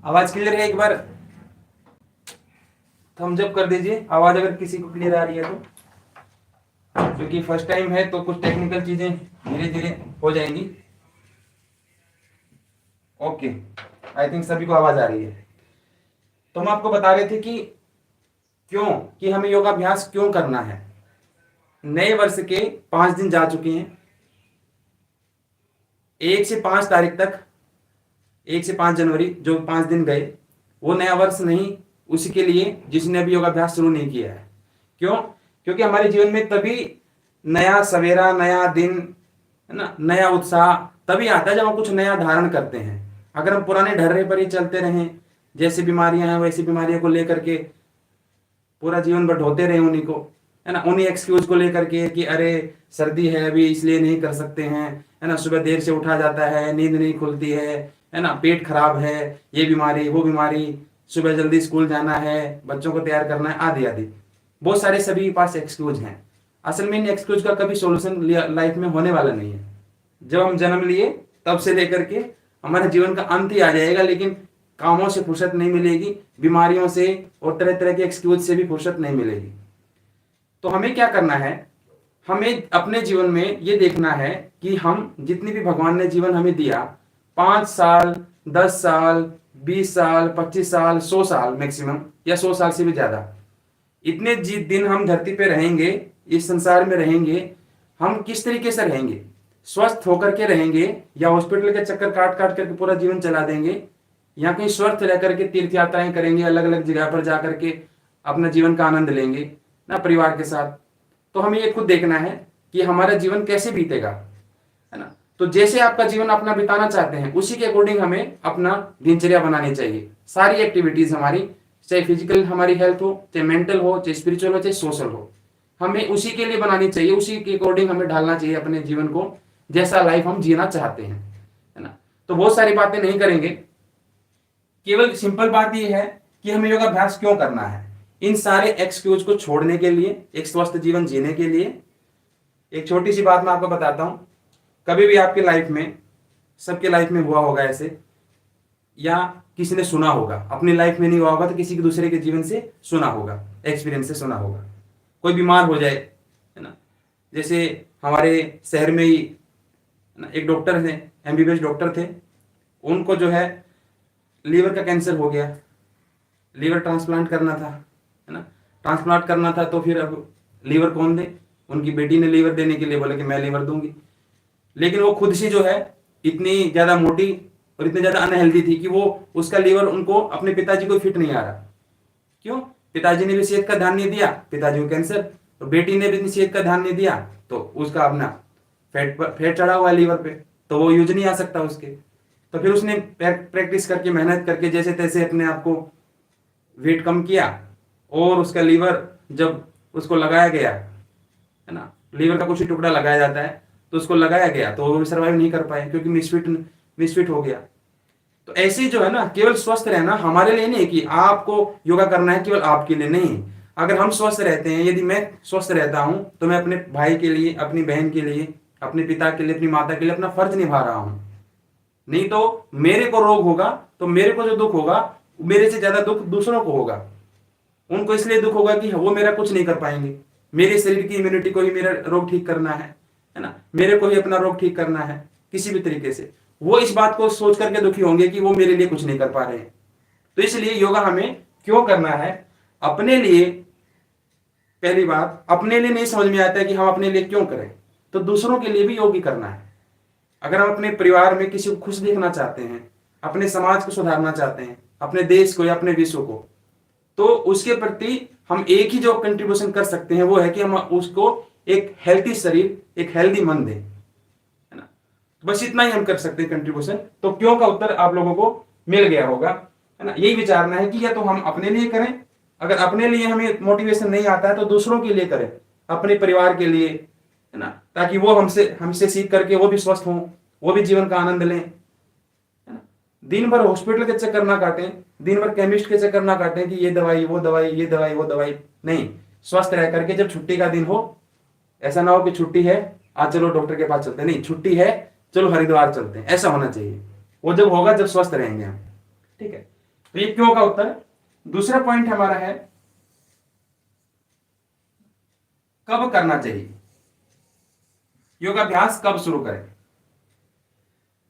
आवाज क्लियर है? एक बार थम्स अप कर दीजिए आवाज अगर किसी को क्लियर आ रही है तो, क्योंकि फर्स्ट टाइम है तो कुछ टेक्निकल चीजें धीरे धीरे हो जाएंगी। ओके, आई थिंक सभी को आवाज आ रही है। तो हम आपको बता रहे थे कि क्यों, कि हमें योगाभ्यास क्यों करना है। नए वर्ष के 5 दिन जा चुके हैं। 1 से 5 तारीख तक, 1 से 5 जनवरी जो 5 दिन गए, वो नया वर्ष नहीं उसी के लिए जिसने अभी योगाभ्यास शुरू नहीं किया है। क्यों? क्योंकि हमारे जीवन में तभी नया सवेरा, नया दिन, है ना, नया उत्साह तभी आता है जब हम कुछ नया धारण करते हैं। अगर हम पुराने ढर्रे पर ही चलते रहें, जैसी बीमारियां हैं वैसी बीमारियों को लेकर के पूरा जीवन भर ढोते रहे उन्हीं को, है ना, उन्हीं एक्सक्यूज को लेकर के कि अरे सर्दी है अभी इसलिए नहीं कर सकते हैं, है ना, सुबह देर से उठा जाता है, नींद नहीं खुलती है ना, पेट खराब है, ये बीमारी वो बीमारी, सुबह जल्दी स्कूल जाना है, बच्चों को तैयार करना है, आदि आदि बहुत सारे सभी के पास एक्सक्यूज हैं। असल में इन एक्सक्यूज का कभी सोल्यूशन लाइफ में होने वाला नहीं है। जब हम जन्म लिए तब से लेकर के हमारे जीवन का अंत ही आ जाएगा, लेकिन कामों से फुर्सत नहीं मिलेगी, बीमारियों से और तरह तरह के एक्सक्यूज से भी फुर्सत नहीं मिलेगी। तो हमें क्या करना है? हमें अपने जीवन में ये देखना है कि हम जितनी भी भगवान ने जीवन हमें दिया, 5 साल, 10 साल, 20 साल, 25 साल, 100 साल मैक्सिमम, या 100 साल से भी ज्यादा, इतने दिन हम धरती पे रहेंगे, इस संसार में रहेंगे, हम किस तरीके से रहेंगे? स्वस्थ होकर के रहेंगे या हॉस्पिटल के चक्कर काट काट करके पूरा जीवन चला देंगे, या कहीं स्वस्थ रह करके तीर्थ यात्राएं करेंगे, अलग अलग जगह पर जाकर के अपना जीवन का आनंद लेंगे ना परिवार के साथ। तो हमें ये खुद देखना है कि हमारा जीवन कैसे बीतेगा, है ना। तो जैसे आपका जीवन अपना बिताना चाहते हैं उसी के अकॉर्डिंग हमें अपना दिनचर्या बनानी चाहिए। सारी एक्टिविटीज हमारी, चाहे फिजिकल हमारी हेल्थ हो, चाहे मेंटल हो, चाहे स्पिरिचुअल हो, चाहे सोशल हो, हमें उसी के लिए बनानी चाहिए, उसी के अकॉर्डिंग हमें ढालना चाहिए अपने जीवन को, जैसा लाइफ हम जीना चाहते हैं, है ना। तो बहुत सारी बातें नहीं करेंगे, केवल सिंपल बात यह है कि हमें योगाभ्यास क्यों करना है। इन सारे एक्सक्यूज को छोड़ने के लिए, एक स्वस्थ जीवन जीने के लिए। एक छोटी सी बात मैं आपको बताता हूं। कभी भी आपके लाइफ में, सबके लाइफ में हुआ होगा ऐसे, या किसी ने सुना होगा, अपनी लाइफ में नहीं हुआ होगा तो किसी के दूसरे के जीवन से सुना होगा, एक्सपीरियंस से सुना होगा। कोई बीमार हो जाए, है ना, जैसे हमारे शहर में ही एक डॉक्टर थे, एमबीबीएस डॉक्टर थे, उनको जो है लीवर का कैंसर हो गया, लीवर ट्रांसप्लांट करना था, है ना, ट्रांसप्लांट करना था। तो फिर अब लीवर कौन दे? उनकी बेटी ने लीवर देने के लिए बोला कि मैं लीवर दूंगी, लेकिन वो खुद से जो है इतनी ज्यादा मोटी और इतनी ज्यादा अनहेल्दी थी कि वो, उसका लीवर उनको, अपने पिताजी को फिट नहीं आ रहा। क्यों? पिताजी ने भी सेहत का ध्यान नहीं दिया, पिताजी को कैंसर, और बेटी ने भी सेहत का ध्यान नहीं दिया, तो उसका अपना फैट चढ़ा हुआ है लीवर पे, तो वो यूज नहीं आ सकता उसके। तो फिर उसने प्रैक्टिस करके, मेहनत करके, जैसे तैसे अपने आप को वेट कम किया, और उसका लीवर जब उसको लगाया गया, है ना, लीवर का कुछ ही टुकड़ा लगाया जाता है, तो उसको लगाया गया तो वो सर्वाइव नहीं कर पाए क्योंकि मिसफिट हो गया। तो ऐसे ही जो है ना, केवल स्वस्थ रहना हमारे लिए नहीं कि आपको योगा करना है केवल आपके लिए, नहीं। अगर हम स्वस्थ रहते हैं, यदि मैं स्वस्थ रहता हूं, तो मैं अपने भाई के लिए, अपनी बहन के लिए, अपने पिता के लिए, अपनी माता के लिए अपना फर्ज निभा रहा हूं। नहीं तो मेरे को रोग होगा तो मेरे को जो दुख होगा, मेरे से ज्यादा दुख दूसरों को होगा। उनको इसलिए दुख होगा कि वो मेरा कुछ नहीं कर पाएंगे, मेरे शरीर की इम्यूनिटी को ही मेरा रोग ठीक करना है ना, मेरे को ही अपना रोग ठीक करना है किसी भी तरीके से। वो इस बात को सोच करके दुखी होंगे कि वो मेरे लिए कुछ नहीं कर पा रहे हैं। तो इसलिए योगा हमें क्यों करना है? अपने लिए। पहली बात, अपने लिए नहीं समझ में आता है कि हम अपने लिए क्यों करें, तो दूसरों के लिए भी योग ही करना है। अगर हम अपने परिवार में किसी को खुश देखना चाहते हैं, अपने समाज को सुधारना चाहते हैं, अपने देश को या अपने विश्व को, तो उसके प्रति हम एक ही जो कंट्रीब्यूशन कर सकते हैं वो है कि हम उसको एक हेल्थी शरीर, एक हेल्दी मन दें, है ना। बस इतना ही हम कर सकते हैं कंट्रीब्यूशन। तो क्यों का उत्तर आप लोगों को मिल गया होगा, है ना। यही विचारना है कि या तो हम अपने लिए करें, अगर अपने लिए हमें मोटिवेशन नहीं आता है तो दूसरों के लिए करें, अपने परिवार के लिए, है ना, ताकि वो हमसे सीख करके वो भी स्वस्थ हों, वो भी जीवन का आनंद लें, है ना। दिन भर हॉस्पिटल के चक्कर ना काटें, दिन भर केमिस्ट के चक्कर ना काटें कि ये दवाई वो दवाई, ये दवाई वो दवाई, नहीं। स्वस्थ रह करके जब छुट्टी का दिन हो, ऐसा ना हो कि छुट्टी है आज चलो डॉक्टर के पास चलते हैं, नहीं, छुट्टी है चलो हरिद्वार चलते हैं, ऐसा होना चाहिए। वो जब होगा जब स्वस्थ रहेंगे हम, ठीक है। तो ये क्यों का उत्तर। दूसरा पॉइंट हमारा है कब करना चाहिए, योगाभ्यास कब शुरू करें।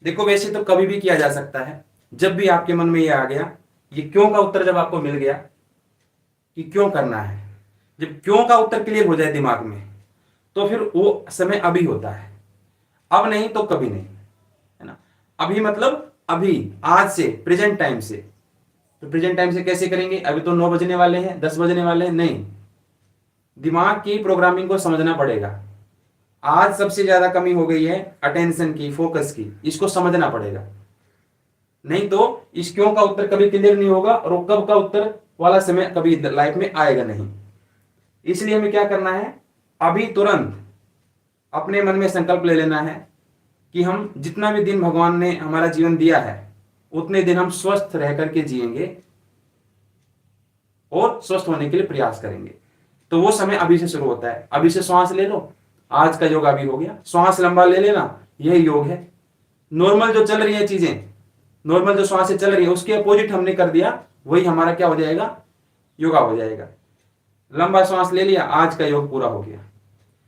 देखो वैसे तो कभी भी किया जा सकता है, जब भी आपके मन में ये आ गया, ये क्यों का उत्तर जब आपको मिल गया कि क्यों करना है, जब क्यों का उत्तर क्लियर हो जाए दिमाग में, तो फिर वो समय अभी होता है, अब नहीं तो कभी नहीं, है ना। अभी मतलब अभी, आज से, प्रेजेंट टाइम से। तो प्रेजेंट टाइम से कैसे करेंगे, अभी तो 9 बजने वाले हैं, 10 बजने वाले हैं, नहीं, दिमाग की प्रोग्रामिंग को समझना पड़ेगा। आज सबसे ज्यादा कमी हो गई है अटेंशन की, फोकस की, इसको समझना पड़ेगा, नहीं तो इस क्यों का उत्तर कभी क्लियर नहीं होगा और वो कब का उत्तर वाला समय कभी लाइफ में आएगा नहीं। इसलिए हमें क्या करना है, अभी तुरंत अपने मन में संकल्प ले लेना है कि हम जितना भी दिन भगवान ने हमारा जीवन दिया है उतने दिन हम स्वस्थ रह करके जिएंगे और स्वस्थ होने के लिए प्रयास करेंगे। तो वो समय अभी से शुरू होता है। अभी से श्वास ले लो, आज का योग अभी हो गया, श्वास लंबा ले लेना, यही योग है। नॉर्मल जो चल रही है चीजें, नॉर्मल जो श्वास चल रही है उसके अपोजिट हमने कर दिया, वही हमारा क्या हो जाएगा, योगा हो जाएगा। लंबा श्वास ले लिया, आज का योग पूरा हो गया।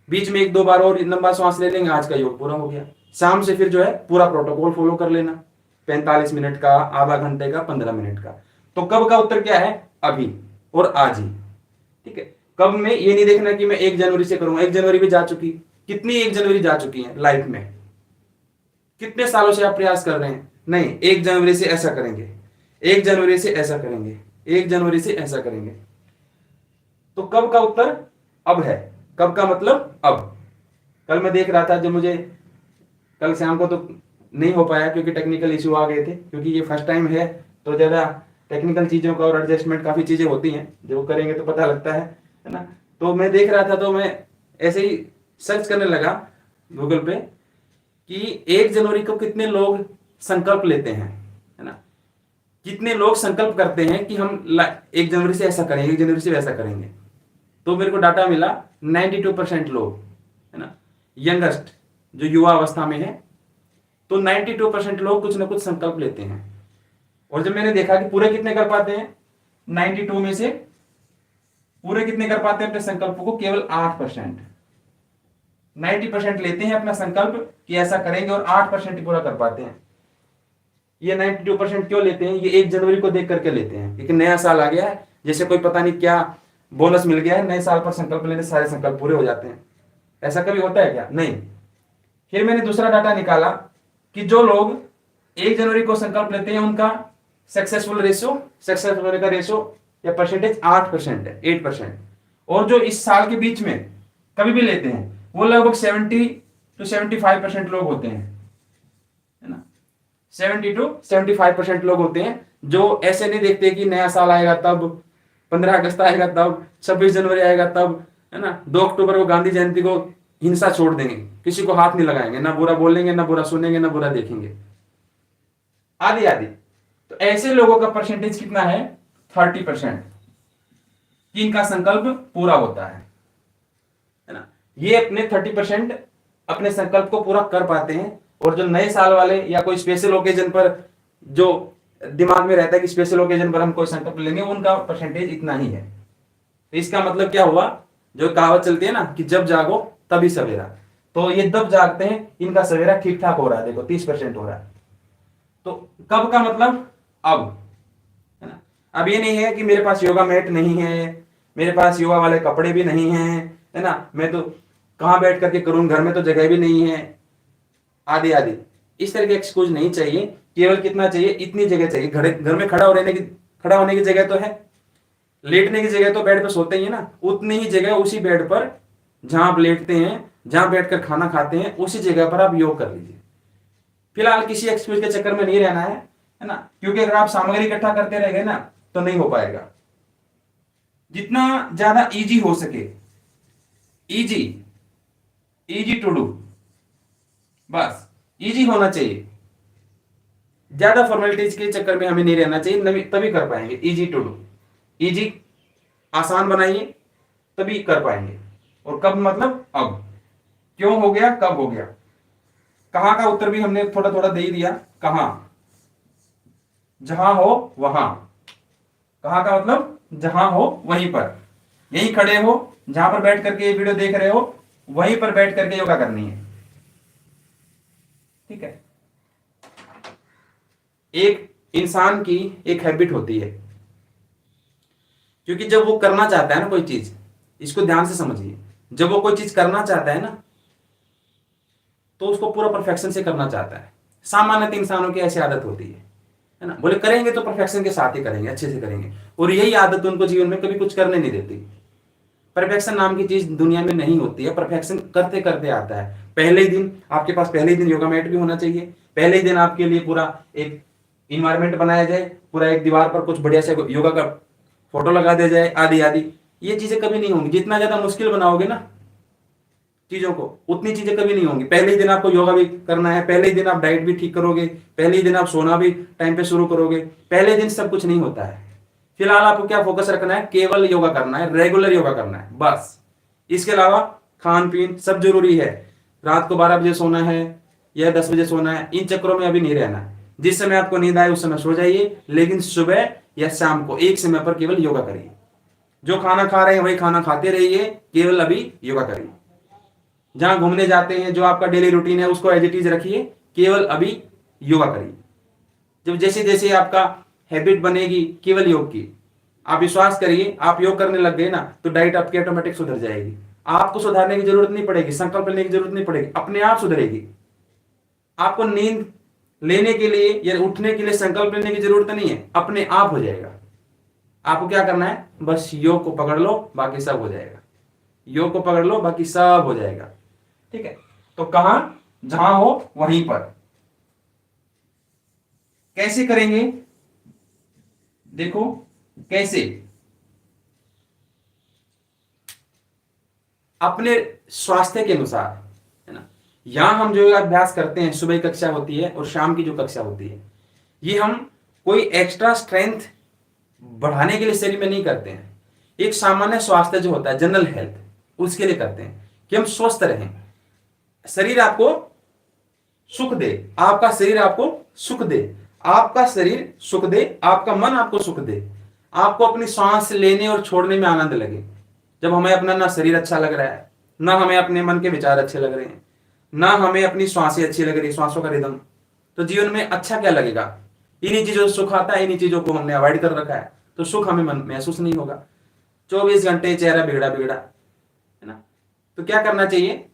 बीच में 1-2 बार और लंबा श्वास ले लेंगे, आज का योग पूरा हो गया। शाम से फिर जो है पूरा प्रोटोकॉल फॉलो कर लेना, 45 मिनट का, आधा घंटे का, 15 मिनट का। तो कब का उत्तर क्या है, अभी और आज ही, ठीक है। कब में ये नहीं देखना कि मैं 1 जनवरी से करूंगा, 1 जनवरी भी जा चुकी, कितनी 1 जनवरी जा चुकी है लाइफ में, कितने सालों से आप प्रयास कर रहे हैं, नहीं 1 जनवरी से ऐसा करेंगे, 1 जनवरी से ऐसा करेंगे, 1 जनवरी से ऐसा करेंगे। तो कब का उत्तर अब है, कब का मतलब अब। कल मैं देख रहा था, जब मुझे कल शाम को तो नहीं हो पाया क्योंकि टेक्निकल इशू आ गए थे, क्योंकि ये फर्स्ट टाइम है तो ज्यादा टेक्निकल चीजों का और एडजस्टमेंट काफी चीजें होती हैं, जो करेंगे तो पता लगता है ना। तो मैं देख रहा था, तो मैं ऐसे ही सर्च करने लगा गूगल पे कि 1 जनवरी को कितने लोग संकल्प लेते हैं, है ना, कितने लोग संकल्प करते हैं कि हम 1 जनवरी से ऐसा करेंगे, 1 जनवरी से वैसा करेंगे। तो मेरे को डाटा मिला 92% लोग, है ना, यंगेस्ट जो युवा अवस्था में है, तो 92% लोग कुछ ना कुछ संकल्प लेते हैं। और जब मैंने देखा कि पूरे कितने कर पाते हैं, 92 में से पूरे कितने कर पाते हैं अपने संकल्प को, केवल 8%। 90% लेते हैं अपना संकल्प कि ऐसा करेंगे और 8% ही पूरा कर पाते हैं। ये 92% क्यों लेते हैं, ये 1 जनवरी को देख करके लेते हैं, क्योंकि नया साल आ गया है, जैसे कोई पता नहीं क्या बोनस मिल गया है, नए साल पर संकल्प लेने सारे संकल्प पूरे हो जाते हैं। ऐसा कभी होता है क्या, नहीं। फिर मैंने दूसरा डाटा निकाला कि जो लोग 1 जनवरी को संकल्प लेते हैं उनका सक्सेसफुल होने का रेशो या परसेंटेज 8% है, 8%। और जो इस साल के बीच में कभी भी लेते हैं वो लगभग 70 to 75% लोग होते हैं, है ना। 70 to 75% लोग होते हैं जो ऐसे नहीं देखते कि नया साल आएगा तब, 15 अगस्त आएगा तब, 26 जनवरी आएगा तब, है ना, 2 अक्टूबर को गांधी जयंती को हिंसा छोड़ देंगे, किसी को हाथ नहीं लगाएंगे, ना बुरा बोलेंगे, ना बुरा सुनेंगे, ना बुरा देखेंगे, आदि आदि। तो ऐसे लोगों का परसेंटेज कितना है, 30%, इनका संकल्प पूरा होता है ना। ये अपने 30% अपने संकल्प को पूरा कर पाते हैं। और जो नए साल वाले या कोई स्पेशल ओकेजन पर जो दिमाग में रहता है कि स्पेशल ओकेजन पर हम कोई संकल्प लेंगे, उनका परसेंटेज इतना ही है। तो इसका मतलब क्या हुआ, जो कहावत चलती है ना कि जब जागो तभी सवेरा, तो ये जब जागते हैं इनका सवेरा ठीक ठाक हो रहा है, देखो 30% हो रहा है। तो कब का मतलब अब, है ना। अब ये नहीं है कि मेरे पास योगा मैट नहीं है, मेरे पास योगा वाले कपड़े भी नहीं है ना, मैं तो कहां बैठ करके करूं, घर में तो जगह भी नहीं है, आदि आदि। इस तरह के एक्सक्यूज नहीं चाहिए। केवल कितना चाहिए, इतनी जगह चाहिए, घर में खड़ा होने की जगह तो है, लेटने की जगह तो बेड पर सोते ही है ना, उतनी ही जगह उसी बेड पर जहां आप लेटते हैं, जहां बैठकर खाना खाते हैं, उसी जगह पर आप योग कर लीजिए। फिलहाल किसी एक्सक्यूज के चक्कर में नहीं रहना है ना, क्योंकि अगर आप सामग्री इकट्ठा करते रह गए ना तो नहीं हो पाएगा। जितना ज्यादा इजी हो सके, इजी टू डू, बस इजी होना चाहिए। ज्यादा फॉर्मेलिटीज के चक्कर में हमें नहीं रहना चाहिए, तभी कर पाएंगे। इजी टू डू, इजी आसान बनाइए तभी कर पाएंगे। और कब मतलब अब, क्यों हो गया, कब हो गया, कहां का उत्तर भी हमने थोड़ा थोड़ा दे ही दिया। कहां, जहां हो वहां, कहाँ का मतलब जहां हो वहीं पर, यहीं खड़े हो, जहां पर बैठ करके ये वीडियो देख रहे हो वहीं पर बैठ करके योगा करनी है। ठीक है। एक इंसान की एक हैबिट होती है, क्योंकि जब वो करना चाहता है ना कोई चीज, इसको ध्यान से समझिए, जब वो कोई चीज करना चाहता है ना तो उसको पूरा परफेक्शन से करना चाहता है। सामान्यतः इंसानों की ऐसी आदत होती है ना, बोले करेंगे तो परफेक्शन के साथ ही करेंगे, अच्छे से करेंगे, और यही आदत उनको जीवन में कभी कुछ करने नहीं देती। परफेक्शन नाम की चीज दुनिया में नहीं होती है, परफेक्शन करते करते आता है। पहले ही दिन आपके पास, पहले ही दिन योगा मैट भी होना चाहिए, पहले ही दिन आपके लिए पूरा एक इन्वायरमेंट बनाया जाए, पूरा एक दीवार पर कुछ बढ़िया से योगा का फोटो लगा दिया जाए, आदि आदि। ये चीजें कभी नहीं होंगी, जितना ज्यादा मुश्किल बनाओगे ना चीजों को, उतनी चीजें कभी नहीं होंगी। पहले ही दिन आपको योगा भी करना है, पहले ही दिन आप डाइट भी ठीक करोगे, पहले ही दिन आप सोना भी टाइम पे शुरू करोगे, पहले दिन सब कुछ नहीं होता है। फिलहाल आपको क्या फोकस रखना है, केवल योगा करना है, रेगुलर योगा करना है बस। इसके अलावा खान पीन सब जरूरी है, रात को 12 बजे सोना है या 10 बजे सोना है, इन चक्करों में अभी नहीं रहना है। जिस समय आपको नींद आए उस समय सो जाइए, लेकिन सुबह या शाम को एक समय पर केवल योगा करिए। जो खाना खा रहे हैं वही खाना खाते रहिए, केवल अभी योगा करिए। जहां घूमने जाते हैं, जो आपका डेली रूटीन है उसको एज इट इज रखिए, केवल अभी योगा करिए। जब जैसे जैसे आपका हैबिट बनेगी केवल योग की, आप विश्वास करिए, आप योग करने लग गए ना तो डाइट आपकी ऑटोमेटिक सुधर जाएगी। आपको सुधारने की जरूरत नहीं पड़ेगी, संकल्प लेने की जरूरत नहीं पड़ेगी, अपने आप सुधरेगी। आपको नींद लेने के लिए या उठने के लिए संकल्प लेने की जरूरत नहीं है, अपने आप हो जाएगा। आपको क्या करना है, बस योग को पकड़ लो, बाकी सब हो जाएगा। योग को पकड़ लो, बाकी सब हो जाएगा। ठीक है। तो कहां, जहां हो वहीं पर। कैसे करेंगे, देखो कैसे, अपने स्वास्थ्य के अनुसार, है ना। यहां हम जो अभ्यास करते हैं, सुबह कक्षा होती है और शाम की जो कक्षा होती है, ये हम कोई एक्स्ट्रा स्ट्रेंथ बढ़ाने के लिए शरीर में नहीं करते हैं। एक सामान्य स्वास्थ्य जो होता है, जनरल हेल्थ, उसके लिए करते हैं कि हम स्वस्थ रहें, शरीर आपको सुख दे, आपका शरीर आपको सुख दे, आपका शरीर सुख दे, आपका मन आपको सुख दे, आपको अपनी सांस लेने और छोड़ने में आनंद लगे। जब हमें अपना ना शरीर अच्छा लग रहा है, ना हमें अपने मन के विचार अच्छे लग रहे हैं, ना हमें अपनी श्वासें अच्छी लग रही है, श्वासों का रिदम, तो जीवन में अच्छा क्या लगेगा। इन्हीं चीजों से सुख आता है, इन्हीं चीजों को हमने अवॉइड कर रखा है, तो सुख हमें मन महसूस नहीं होगा। 24 घंटे चेहरा बिगड़ा बिगड़ा, है ना। तो क्या करना चाहिए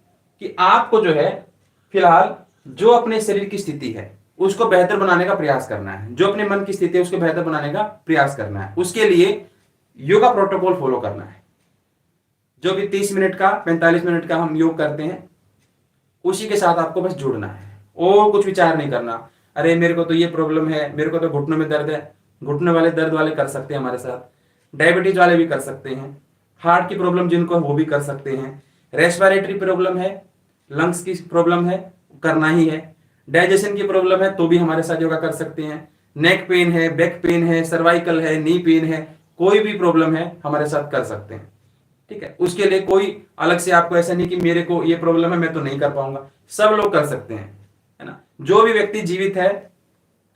कि आपको जो है फिलहाल जो अपने शरीर की स्थिति है उसको बेहतर बनाने का प्रयास करना है, जो अपने मन की स्थिति है उसको बेहतर बनाने का प्रयास करना है। उसके लिए योगा प्रोटोकॉल फॉलो करना है। जो भी 30 मिनट का 45 मिनट का हम योग करते हैं, उसी के साथ आपको बस जुड़ना है, और कुछ विचार नहीं करना। अरे मेरे को तो ये प्रॉब्लम है, मेरे को तो घुटनों में दर्द है, घुटने वाले दर्द वाले कर सकते हैं हमारे साथ, डायबिटीज वाले भी कर सकते हैं, हार्ट की प्रॉब्लम जिनको वो भी कर सकते हैं, रेस्पिरेटरी प्रॉब्लम है, लंग्स की प्रॉब्लम है, करना ही है, डाइजेशन की प्रॉब्लम है तो भी हमारे साथ योगा कर सकते हैं, नेक पेन है, बैक पेन है, सर्वाइकल है, नी पेन है, कोई भी प्रॉब्लम है हमारे साथ कर सकते हैं। ठीक है। उसके लिए कोई अलग से आपको ऐसा नहीं कि मेरे को ये प्रॉब्लम है मैं तो नहीं कर पाऊंगा, सब लोग कर सकते हैं, है ना। जो भी व्यक्ति जीवित है,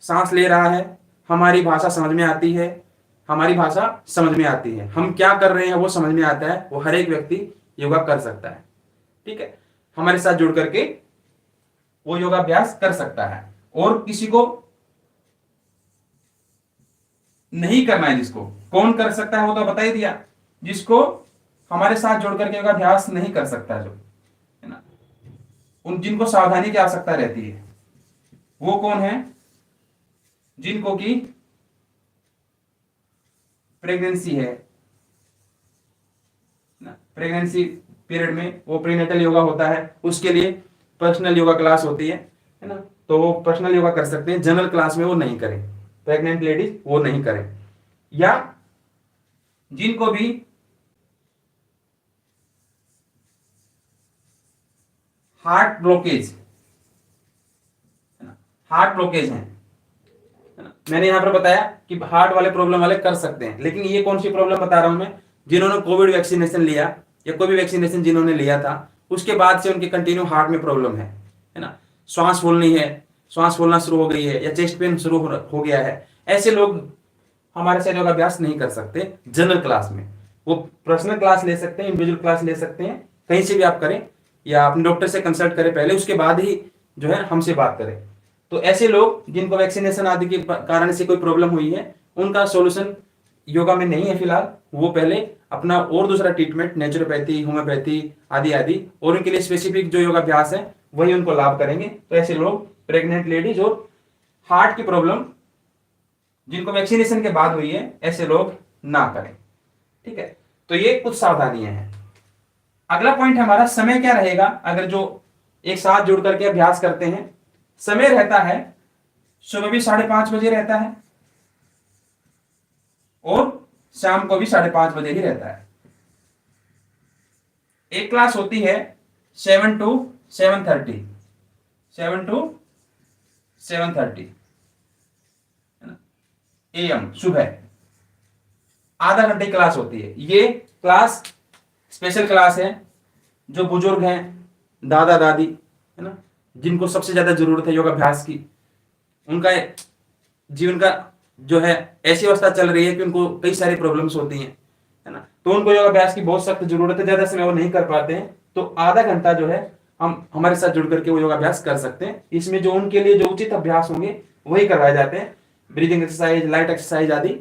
सांस ले रहा है, हमारी भाषा समझ में आती है, हमारी भाषा समझ में आती है, हम क्या कर रहे हैं वो समझ में आता है, वो हर एक व्यक्ति योगा कर सकता है। ठीक है। हमारे साथ जुड़ करके वो योगाभ्यास कर सकता है। और किसी को नहीं करना है, जिसको कौन कर सकता है वो तो बता ही दिया, जिसको हमारे साथ जुड़ करके योगाभ्यास नहीं कर सकता, जो है ना, उन जिनको सावधानी की आवश्यकता रहती है, वो कौन है, जिनको की प्रेगनेंसी है ना, प्रेगनेंसी पीरियड में वो प्रीनेटल योगा होता है, उसके लिए पर्सनल योगा क्लास होती है ना, तो वो पर्सनल योगा कर सकते हैं। जनरल क्लास में वो नहीं करें, प्रेग्नेंट लेडीज वो नहीं करें। या जिनको भी हार्ट ब्लॉकेज है, मैंने यहां पर बताया कि हार्ट वाले प्रॉब्लम वाले कर सकते हैं, लेकिन ये कौन सी प्रॉब्लम बता रहा हूं मैं, जिन्होंने कोविड वैक्सीनेशन लिया या कोई भी वैक्सीनेशन जिन्होंने लिया था, उसके बाद से उनके कंटिन्यू हार्ट में प्रॉब्लम है ना, श्वास फूलनी है, श्वास फूलना शुरू हो गई है, या चेस्ट पेन शुरू हो गया है, ऐसे लोग हमारे साथ योगाभ्यास नहीं कर सकते जनरल क्लास में। वो पर्सनल क्लास ले सकते हैं, इंडिविजुअल क्लास ले सकते हैं, कहीं से भी आप करें, या अपने डॉक्टर से कंसल्ट करें पहले, उसके बाद ही जो है हमसे बात करें। तो ऐसे लोग जिनको वैक्सीनेशन आदि के कारण से कोई प्रॉब्लम हुई है, उनका सॉल्यूशन योगा में नहीं है फिलहाल, वो पहले अपना और दूसरा ट्रीटमेंट नेचुरोपैथी, होम्योपैथी आदि आदि और उनके लिए स्पेसिफिक जो योगाभ्यास है वही उनको लाभ करेंगे। तो ऐसे लोग, प्रेग्नेंट लेडीज और हार्ट की प्रॉब्लम जिनको वैक्सीनेशन के बाद हुई है, ऐसे लोग ना करें। ठीक है, तो ये कुछ सावधानियां हैं। अगला पॉइंट हमारा समय क्या रहेगा अगर जो एक साथ जुड़ करके अभ्यास करते हैं। समय रहता है सुबह भी 5:30 बजे रहता है और शाम को भी 5:30 बजे ही रहता है। एक क्लास होती है 7 to 7:30, 7 to 7:30 AM सुबह, आधा घंटे की क्लास होती है। ये क्लास स्पेशल क्लास है, जो बुजुर्ग हैं, दादा दादी है ना, जिनको सबसे ज्यादा जरूरत है योगाभ्यास की, उनका जीवन का जो है ऐसी अवस्था चल रही है कि उनको कई सारी प्रॉब्लम्स होती हैं, है ना, तो उनको योगाभ्यास की बहुत सख्त जरूरत है, ज्यादा समय वो नहीं कर पाते हैं, तो आधा घंटा जो है हम हमारे साथ जुड़ करके वो योगाभ्यास कर सकते हैं। इसमें जो उनके लिए जो उचित अभ्यास होंगे वही करवाए जाते हैं, ब्रीदिंग एक्सरसाइज, लाइट एक्सरसाइज आदि,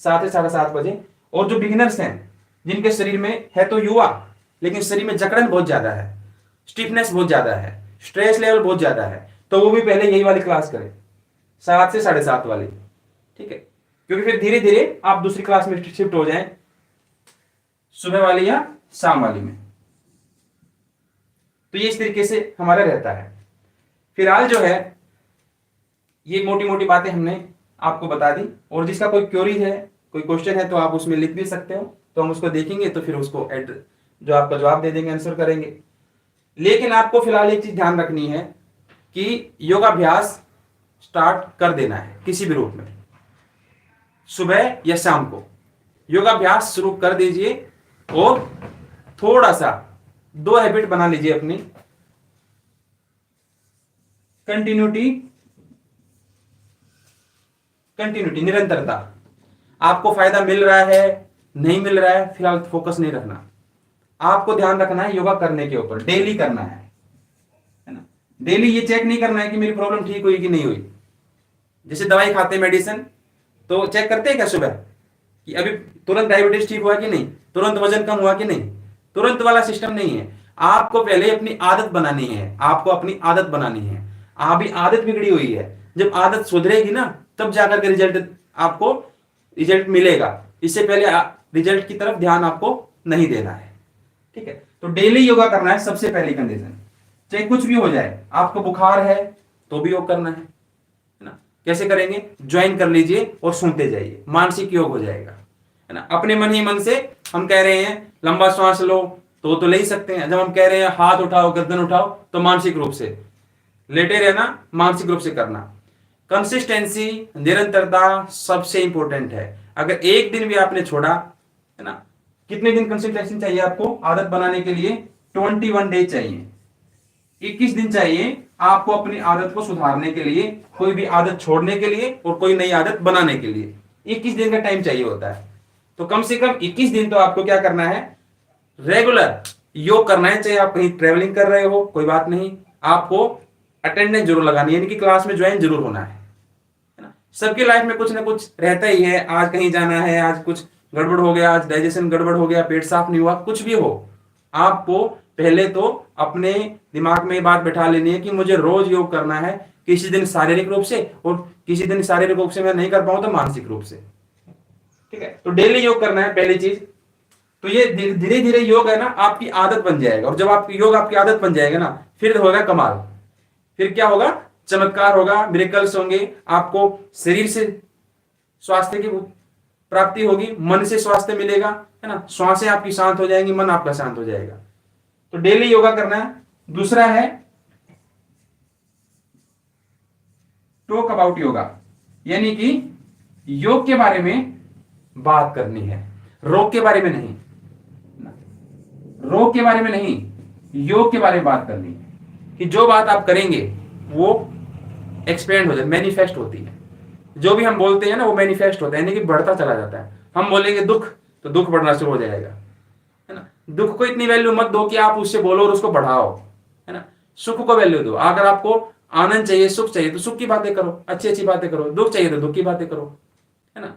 7 से 7:30 बजे। और जो बिगिनर्स हैं, जिनके शरीर में है तो युवा, लेकिन शरीर में जकड़न बहुत ज्यादा है, स्टिफनेस बहुत ज्यादा है, स्ट्रेस लेवल बहुत ज्यादा है, तो वो भी पहले यही वाली क्लास करें, 7 से 7:30 वाली। ठीक है, क्योंकि फिर धीरे धीरे आप दूसरी क्लास में शिफ्ट हो जाएं, सुबह वाली या शाम वाली में। तो ये इस तरीके से हमारा रहता है। फिलहाल जो है ये मोटी मोटी बातें हमने आपको बता दी, और जिसका कोई क्वेरी है, कोई क्वेश्चन है, तो आप उसमें लिख भी सकते हो, तो हम उसको देखेंगे, तो फिर उसको जो आपका जवाब दे देंगे, आंसर करेंगे। लेकिन आपको फिलहाल एक चीज ध्यान रखनी है कि योगाभ्यास स्टार्ट कर देना है किसी भी रूप में, सुबह या शाम को योगाभ्यास शुरू कर दीजिए, और थोड़ा सा 2 हैबिट बना लीजिए अपनी, कंटिन्यूटी, निरंतरता। आपको फायदा मिल रहा है, नहीं मिल रहा है, फिलहाल फोकस नहीं रखना, आपको ध्यान रखना है योगा करने के ऊपर, डेली करना है ना। डेली ये चेक नहीं करना है कि मेरी प्रॉब्लम ठीक हुई कि नहीं हुई। जैसे दवाई खाते हैं, मेडिसिन, तो चेक करते हैं क्या सुबह कि अभी तुरंत डायबिटीज ठीक हुआ कि नहीं, तुरंत वजन कम हुआ कि नहीं, तुरंत वाला सिस्टम नहीं है। आपको पहले अपनी आदत बनानी है, आपको अपनी आदत बनानी है। अभी आदत बिगड़ी हुई है, जब आदत सुधरेगी ना, तब जाकर के रिजल्ट आपको रिजल्ट मिलेगा। इससे पहले रिजल्ट की तरफ ध्यान आपको नहीं देना है। ठीक है, तो डेली योगा करना है सबसे पहली कंडीशन, चाहे कुछ भी हो जाए। आपको बुखार है तो भी योग करना है ना। कैसे करेंगे? ज्वाइन कर लीजिए और सुनते जाइए, मानसिक योग हो जाएगा, है ना। अपने मन ही मन से हम कह रहे हैं लंबा श्वास लो, तो ले ही सकते हैं। जब हम कह रहे हैं हाथ उठाओ, गर्दन उठाओ, तो मानसिक रूप से लेटे रहना, मानसिक रूप से करना। कंसिस्टेंसी, निरंतरता सबसे इंपॉर्टेंट है। अगर एक दिन भी आपने छोड़ा, है ना, कितने दिन कंसिस्टेंसी चाहिए आपको आदत बनाने के लिए? 21 डे चाहिए, 21 दिन चाहिए आपको अपनी आदत को सुधारने के लिए, कोई भी आदत छोड़ने के लिए और कोई नई आदत बनाने के लिए 21 दिन का टाइम चाहिए होता है। तो कम से कम 21 दिन तो आपको क्या करना है? रेगुलर योग करना है। चाहे आप कहीं ट्रेवलिंग कर रहे हो, कोई बात नहीं, आपको अटेंडेंस जरूर लगानी है, यानी कि क्लास में ज्वाइन जरूर होना है ना। सबकी लाइफ में कुछ ना कुछ रहता ही है, आज कहीं जाना है, आज कुछ गड़बड़ हो गया, आज डाइजेशन गड़बड़ हो गया, पेट साफ नहीं हुआ, कुछ भी हो, आपको पहले तो अपने दिमाग में ये बात बैठा लेनी है कि मुझे रोज योग करना है। किसी दिन शारीरिक रूप से और किसी दिन शारीरिक रूप से मैं नहीं कर पाऊं तो मानसिक रूप से। ठीक है, तो डेली योग करना है पहली चीज। तो ये धीरे धीरे योग है ना आपकी आदत बन जाएगा, और जब आपकी योग आपकी आदत बन जाएगा ना, फिर होगा कमाल। फिर क्या होगा? चमत्कार होगा, मिरेकल्स होंगे। आपको शरीर से स्वास्थ्य की प्राप्ति होगी, मन से स्वास्थ्य मिलेगा, है ना। श्वासें आपकी शांत हो जाएंगी, मन आपका शांत हो जाएगा। तो डेली योगा करना है। दूसरा है टॉक अबाउट योगा, यानी कि योग के बारे में बात करनी है, रोग के बारे में नहीं, रोग के बारे में नहीं, योग के बारे में बात करनी है कि जो बात आप करेंगे वो एक्सपेंड हो जाए, मैनिफेस्ट होती है। जो भी हम बोलते हैं ना वो मैनिफेस्ट होता है, यानी कि बढ़ता चला जाता है। हम बोलेंगे दुख, तो दुख बढ़ना शुरू हो जाएगा, है ना। दुख को इतनी वैल्यू मत दो कि आप उससे बोलो और उसको बढ़ाओ, है ना। सुख को वैल्यू दो। अगर आपको आनंद चाहिए, सुख चाहिए, तो सुख की बातें करो, अच्छी अच्छी बातें करो। दुख चाहिए तो दुख की बातें करो, है ना।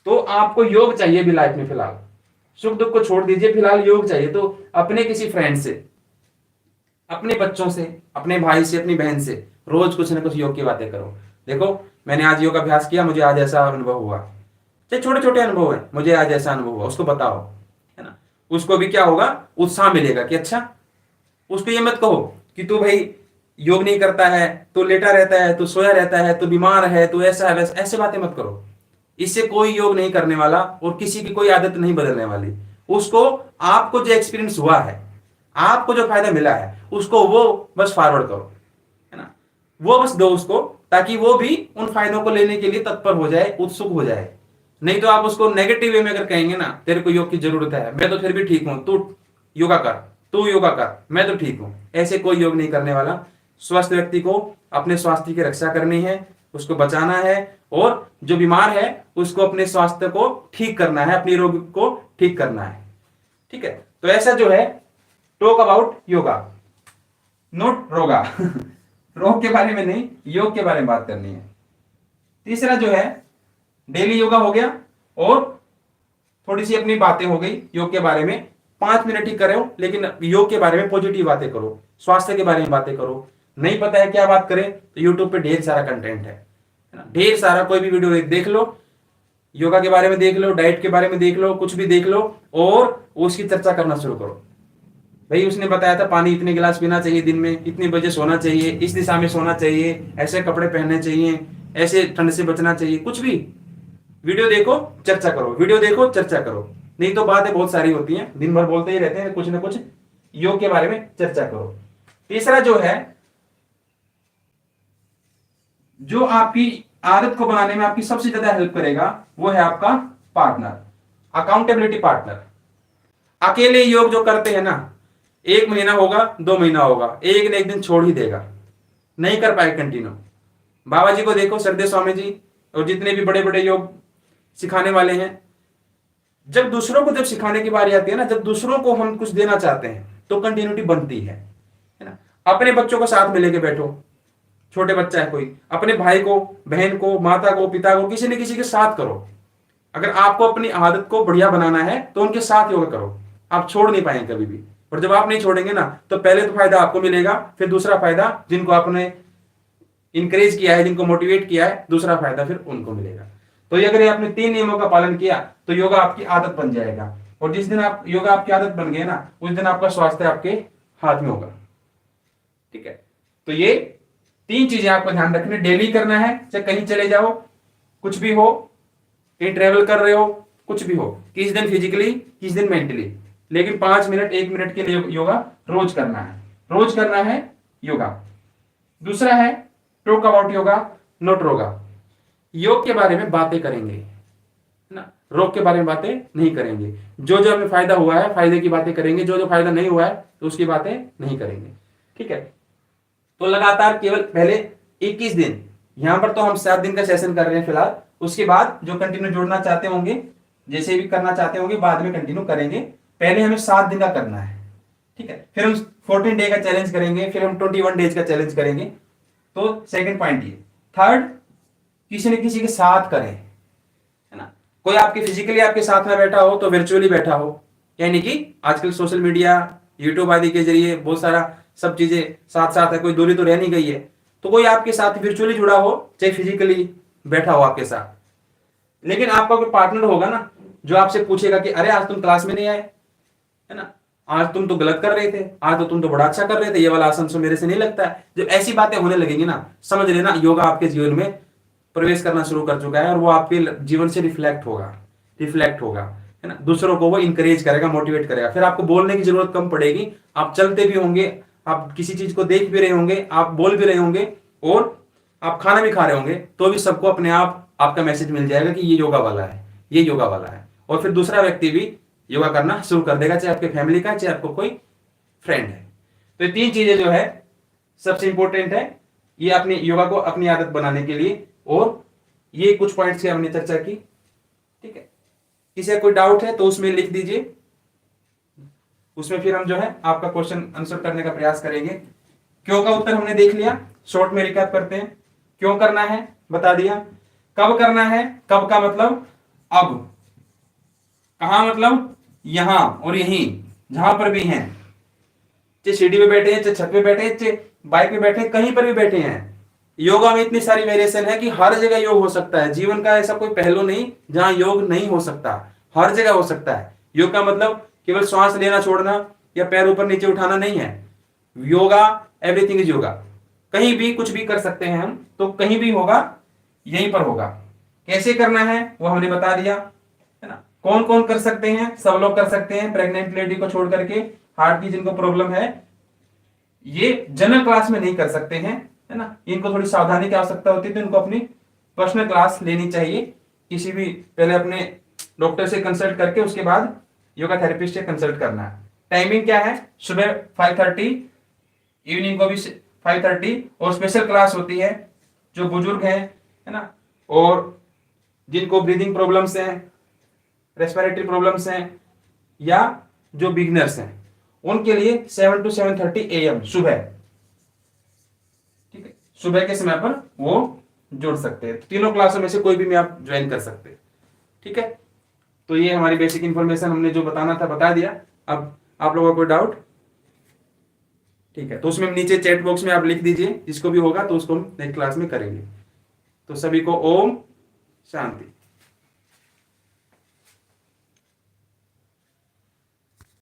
तो आपको योग चाहिए भी लाइफ में फिलहाल, सुख दुख को छोड़ दीजिए, फिलहाल योग चाहिए। तो अपने किसी फ्रेंड से, अपने बच्चों से, अपने भाई से, अपनी बहन से रोज कुछ ना कुछ योग की बातें करो। देखो मैंने आज योग अभ्यास किया, मुझे आज ऐसा अनुभव हुआ। चाहे छोटे छोटे अनुभव है, मुझे आज ऐसा अनुभव हुआ, उसको बताओ, है ना। उसको भी क्या होगा, उत्साह मिलेगा कि अच्छा। उसको ये मत कहो कि तू भाई योग नहीं करता है, तू लेटा रहता है, तू सोया रहता है, तू बीमार है, तू ऐसा है वैसा, ऐसे बातें मत करो। इससे कोई योग नहीं करने वाला और किसी की कोई आदत नहीं बदलने वाली। उसको, आपको जो एक्सपीरियंस हुआ है, आपको जो फायदा मिला है, उसको वो बस फॉरवर्ड करो, है ना। वो बस दो उसको, ताकि वो भी उन फायदों को लेने के लिए तत्पर हो जाए, उत्सुक हो जाए। नहीं तो आप उसको नेगेटिव वे में अगर कहेंगे ना, तेरे को योग की जरूरत है, मैं तो फिर भी ठीक हूं, तू योगा कर, तू योगा कर, मैं तो ठीक हूं, ऐसे कोई योग नहीं करने वाला। स्वस्थ व्यक्ति को अपने स्वास्थ्य की रक्षा करनी है, उसको बचाना है, और जो बीमार है उसको अपने स्वास्थ्य को ठीक करना है, अपनी रोग को ठीक करना है। ठीक है, तो ऐसा जो है, टॉक अबाउट योगा, नोट रोगा रोग के बारे में नहीं, योग के बारे में बात करनी है। तीसरा जो है, डेली योगा हो गया, और थोड़ी सी अपनी बातें हो गई योग के बारे में। 5 मिनट ही करो, लेकिन योग के बारे में पॉजिटिव बातें करो, स्वास्थ्य के बारे में बातें करो। नहीं पता है क्या बात करें, तो यूट्यूब पे ढेर सारा कंटेंट है ना, ढेर सारा। कोई भी वीडियो देख लो, योगा के बारे में देख लो, डाइट के बारे में देख लो, कुछ भी देख लो, और उसकी चर्चा करना शुरू करो। भाई उसने बताया था पानी इतने गिलास पीना चाहिए दिन में, इतने बजे सोना चाहिए, इस दिशा में सोना चाहिए, ऐसे कपड़े पहनने चाहिए, ऐसे ठंड से बचना चाहिए। कुछ भी वीडियो देखो, चर्चा करो, वीडियो देखो, चर्चा करो। नहीं तो बातें बहुत सारी होती हैं, दिन भर बोलते ही रहते हैं कुछ ना कुछ, योग के बारे में चर्चा करो। तीसरा जो है, जो आपकी आदत को बनाने में आपकी सबसे ज्यादा हेल्प करेगा, वो है आपका पार्टनर, अकाउंटेबिलिटी पार्टनर। अकेले योग जो करते हैं ना, 1 महीना होगा, 2 महीना होगा, एक न एक दिन छोड़ ही देगा, नहीं कर पाए कंटिन्यू। बाबा जी को देखो, सरदेव स्वामी जी, और जितने भी बड़े बड़े योग सिखाने वाले हैं, जब दूसरों को जब सिखाने की बारी आती है ना, जब दूसरों को हम कुछ देना चाहते हैं, तो कंटिन्यूटी बनती है ना। अपने बच्चों को साथ में लेके बैठो, छोटे बच्चा है कोई, अपने भाई को, बहन को, माता को, पिता को, किसी न किसी के साथ करो। अगर आपको अपनी आदत को बढ़िया बनाना है, तो उनके साथ योगा करो, आप छोड़ नहीं पाएंगे कभी भी। और जब आप नहीं छोड़ेंगे ना, तो पहले तो फायदा आपको मिलेगा, फिर दूसरा फायदा जिनको आपने इंकरेज किया है, जिनको मोटिवेट किया है, दूसरा फायदा फिर उनको मिलेगा। तो ये अगर आपने 3 नियमों का पालन किया, तो योगा आपकी आदत बन जाएगा। और जिस दिन आप योगा आपकी आदत बन गए ना, उस दिन आपका स्वास्थ्य आपके हाथ में होगा। ठीक है, तो ये 3 चीजें आपको ध्यान रखनी, डेली करना है, चाहे कहीं चले जाओ, कुछ भी हो, कहीं ट्रेवल कर रहे हो, कुछ भी हो, किस दिन फिजिकली, किस दिन मेंटली, लेकिन 5 मिनट, 1 मिनट के लिए योगा रोज करना है, रोज करना है योगा। दूसरा है, टॉक अबाउट योगा, नॉट रोगा। योग के बारे में बातें करेंगे ना, रोग के बारे में बातें नहीं करेंगे। जो जो हमें फायदा हुआ है, फायदे की बातें करेंगे, जो जो फायदा नहीं हुआ है, तो उसकी बातें नहीं करेंगे। ठीक है, तो लगातार केवल पहले 21 दिन, यहां पर तो हम 7 दिन का सेशन कर रहे हैं फिलहाल। उसके बाद जो कंटिन्यू जुड़ना चाहते होंगे, जैसे भी करना चाहते होंगे, बाद में कंटिन्यू करेंगे। पहले हमें 7 दिन का करना है, ठीक है, फिर हम 14 डे का चैलेंज करेंगे, फिर हम 21 डेज का चैलेंज करेंगे। तो सेकंड पॉइंट ये। थर्ड, किसी न किसी के साथ करें, है ना। कोई आपके फिजिकली आपके साथ में बैठा हो, तो वर्चुअली बैठा हो, यानी कि आजकल सोशल मीडिया, यूट्यूब आदि के जरिए बहुत सारा सब चीजें साथ साथ है, कोई दूरी तो रह नहीं गई है। तो कोई आपके साथ वर्चुअली जुड़ा हो, चाहे फिजिकली बैठा हो आपके साथ, लेकिन आपका कोई पार्टनर होगा ना, जो आपसे पूछेगा कि अरे आज तुम क्लास में नहीं आए, है ना, आज तुम तो गलत कर रहे थे, आज तो तुम तो बड़ा अच्छा कर रहे थे, ये वाला आसन तो मेरे से नहीं लगता है। जब ऐसी बातें होने लगेंगी ना, समझ लेना योगा आपके जीवन में प्रवेश करना शुरू कर चुका है, और वो आपके जीवन से रिफ्लेक्ट होगा, है ना। दूसरों को वो इंकरेज करेगा, मोटिवेट करेगा, फिर आपको बोलने की जरूरत कम पड़ेगी। आप चलते भी होंगे, आप किसी चीज को देख भी रहे होंगे, आप बोल भी रहे होंगे, और आप खाना भी खा रहे होंगे, तो भी सबको अपने आप आपका मैसेज मिल जाएगा कि ये योगा वाला है, ये योगा वाला है। और फिर दूसरा व्यक्ति भी योगा करना शुरू कर देगा, चाहे आपके फैमिली का, चाहे आपको कोई फ्रेंड है। तो ये 3 चीजें जो है सबसे इंपॉर्टेंट है, ये अपनी योगा को अपनी आदत बनाने के लिए, और ये कुछ पॉइंट्स की हमने चर्चा की। ठीक है, किसी का कोई डाउट है तो उसमें लिख दीजिए, उसमें फिर हम जो है आपका क्वेश्चन आंसर करने का प्रयास करेंगे। क्यों का उत्तर हमने देख लिया, शॉर्ट में रिकैप करते हैं। क्यों करना है बता दिया, कब करना है, कब का मतलब अब, कहा मतलब यहां और यहीं, जहां पर भी हैं, चाहे सीढ़ी पे बैठे हैं, चाहे छत पे बैठे हैं, चाहे बाइक पे बैठे हैं, कहीं पर भी बैठे हैं। योगा में इतनी सारी वेरिएशन है कि हर जगह योग हो सकता है। जीवन का ऐसा कोई पहलू नहीं जहां योग नहीं हो सकता, हर जगह हो सकता है। योग का मतलब केवल श्वास लेना छोड़ना या पैर ऊपर नीचे उठाना नहीं है। Yoga, everything is yoga. कहीं भी कुछ भी कर सकते हैं हम, तो कहीं भी होगा, यहीं पर होगा। कैसे करना है वो हमने बता दिया, है ना। कौन कौन कर सकते हैं, सब लोग कर सकते हैं, प्रेग्नेंट लेडी को छोड़ करके। हार्ट की जिनको प्रॉब्लम है ये जनरल क्लास में नहीं कर सकते हैं, है ना। इनको थोड़ी सावधानी की आवश्यकता होती है, तो इनको अपनी पर्सनल क्लास लेनी चाहिए। किसी भी पहले अपने डॉक्टर से कंसल्ट करके उसके बाद योगा थेरेपिस्ट से कंसल्ट करना है। टाइमिंग क्या है, सुबह 5:30, इवनिंग को भी 5:30, और स्पेशल क्लास होती है जो बुजुर्ग हैं, है ना, और जिनको ब्रीदिंग प्रॉब्लम्स हैं, रेस्पिरेटरी प्रॉब्लम्स हैं, या जो बिगनर्स हैं, उनके लिए 7 to 7:30 AM सुबह। ठीक है, सुबह के समय पर वो जुड़ सकते हैं। तीनों क्लासों में से कोई भी में आप ज्वाइन कर सकते हैं। ठीक है, तो ये हमारी बेसिक इंफॉर्मेशन हमने जो बताना था बता दिया। अब आप लोगों को डाउट, ठीक है, तो उसमें नीचे चैट बॉक्स में आप लिख दीजिए, जिसको भी होगा तो उसको हम नेक्स्ट क्लास में करेंगे। तो सभी को ओम शांति।